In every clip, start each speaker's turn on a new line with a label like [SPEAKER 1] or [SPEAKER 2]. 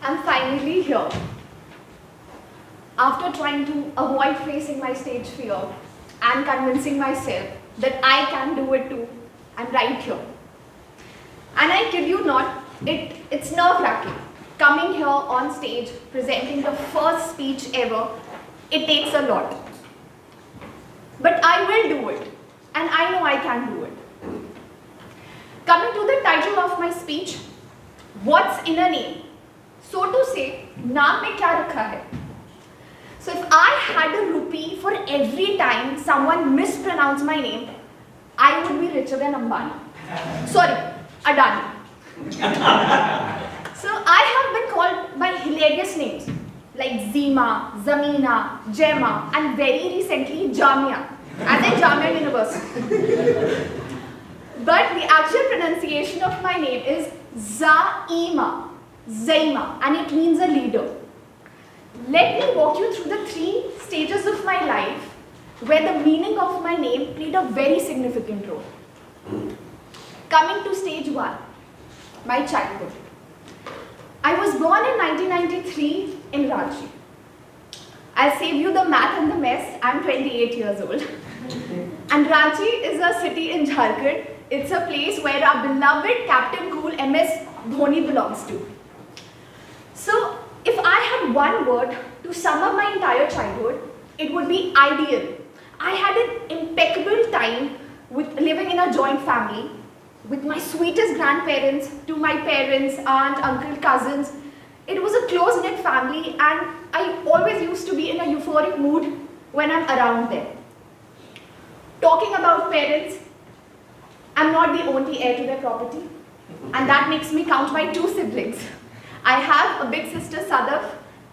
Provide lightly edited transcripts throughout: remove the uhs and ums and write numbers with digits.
[SPEAKER 1] I'm finally here. After trying to avoid facing my stage fear and convincing myself that I can do it too, I'm right here. And I kid you not, it's nerve-wracking. Coming here on stage, presenting the first speech ever, it takes a lot. But I will do it, and I know I can do it. Coming to the title of my speech, What's in a Name? So to say, naam mein kya rakha hai? So if I had a rupee for every time someone mispronounced my name, I would be richer than Ambani. Sorry, Adani. So I have been called by hilarious names like Zima, Zamina, Gemma, and very recently Jamia, as in Jamia University. But the actual pronunciation of my name is Zaima, and it means a leader. Let me walk you through the 3 stages of my life where the meaning of my name played a very significant role. Coming to stage 1, my childhood. I was born in 1993 in Ranchi. I'll save you the math and the mess. I'm 28 years old. And Ranchi is a city in Jharkhand. It's a place where our beloved Captain Cool MS Dhoni belongs to. So, if I had one word to sum up my entire childhood, it would be ideal. I had an impeccable time with living in a joint family, with my sweetest grandparents, to my parents, aunt, uncle, cousins. It was a close-knit family, and I always used to be in a euphoric mood when I'm around them. Talking about parents, I'm not the only heir to their property, and that makes me count my 2 siblings. I have a big sister, Sadaf,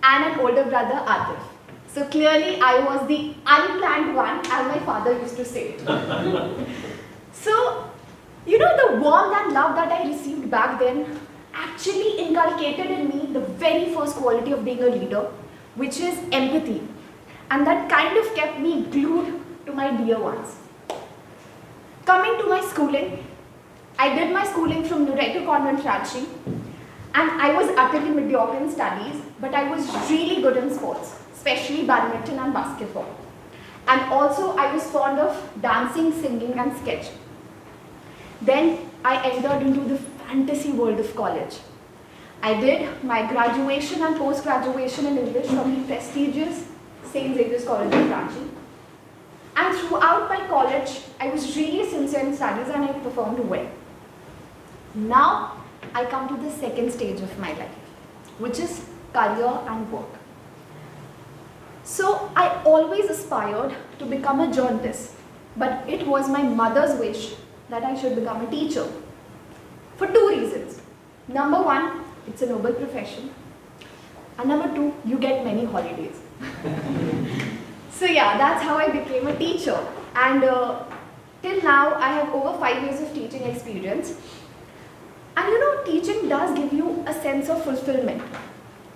[SPEAKER 1] and an older brother, Atif. So clearly, I was the unplanned one, as my father used to say. So, you know, the warmth and love that I received back then actually inculcated in me the very first quality of being a leader, which is empathy. And that kind of kept me glued to my dear ones. Coming to my schooling, I did my schooling from Nuretu Convent, Ranchi, and I was utterly mediocre in studies, but I was really good in sports, especially badminton and basketball. And also, I was fond of dancing, singing, and sketching. Then I entered into the fantasy world of college. I did my graduation and post-graduation in English from the prestigious St. Xavier's College of Ranchi. And throughout my college, I was really sincere in studies and I performed well. Now, I come to the second stage of my life, which is career and work. So, I always aspired to become a journalist, but it was my mother's wish that I should become a teacher. For 2 reasons. Number 1, it's a noble profession. And number 2, you get many holidays. So yeah, that's how I became a teacher. And till now, I have over 5 years of teaching experience. And you know, teaching does give you a sense of fulfillment.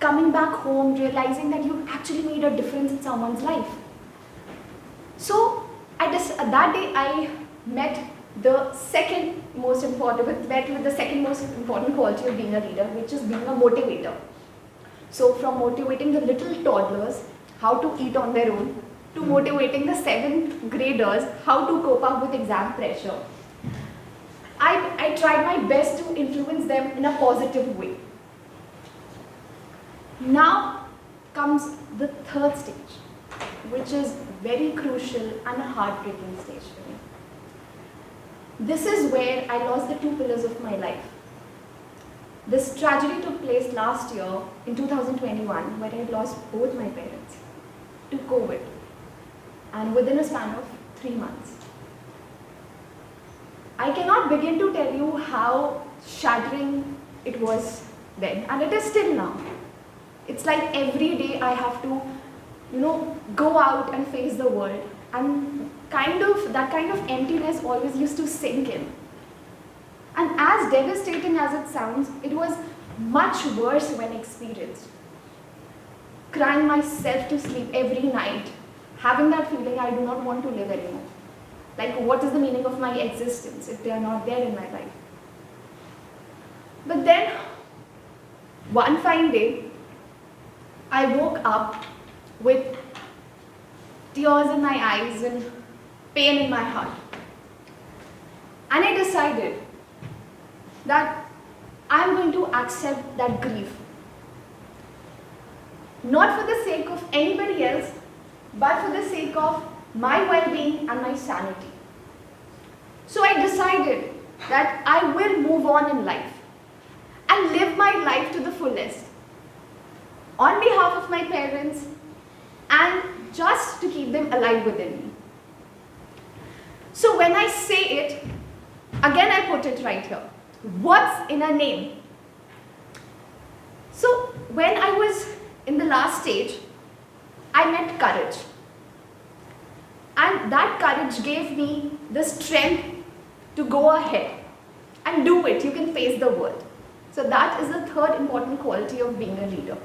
[SPEAKER 1] Coming back home, realizing that you actually made a difference in someone's life. So, that day I met with the second most important quality of being a leader, which is being a motivator. So, from motivating the little toddlers how to eat on their own, to motivating the 7th graders how to cope up with exam pressure, I tried my best to influence them in a positive way. Now comes the 3rd stage, which is very crucial and a heartbreaking stage for me. This is where I lost the 2 pillars of my life. This tragedy took place last year in 2021, where I lost both my parents to COVID, and within a span of 3 months. I cannot begin to tell you how shattering it was then, and it is still now. It's like every day I have to, go out and face the world, and that kind of emptiness always used to sink in. And as devastating as it sounds, it was much worse when experienced. Crying myself to sleep every night, having that feeling I do not want to live anymore. Like, what is the meaning of my existence if they are not there in my life? But then, one fine day, I woke up with tears in my eyes and pain in my heart. And I decided that I'm going to accept that grief. Not for the sake of anybody else, but for the sake of my well-being and my sanity. So I decided that I will move on in life and live my life to the fullest on behalf of my parents and just to keep them alive within me. So when I say it, again I put it right here. What's in a name? So when I was in the last stage, I met courage. And that courage gave me the strength to go ahead and do it. You can face the world. So that is the third important quality of being a leader.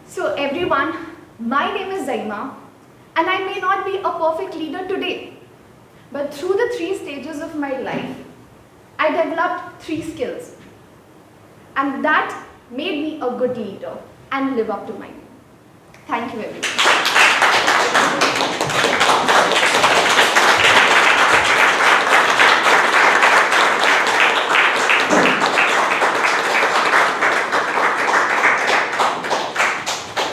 [SPEAKER 1] So everyone, my name is Zaima, and I may not be a perfect leader today, but through the 3 stages of my life, I developed 3 skills, and that made me a good leader and live up to mine. Thank you, everyone.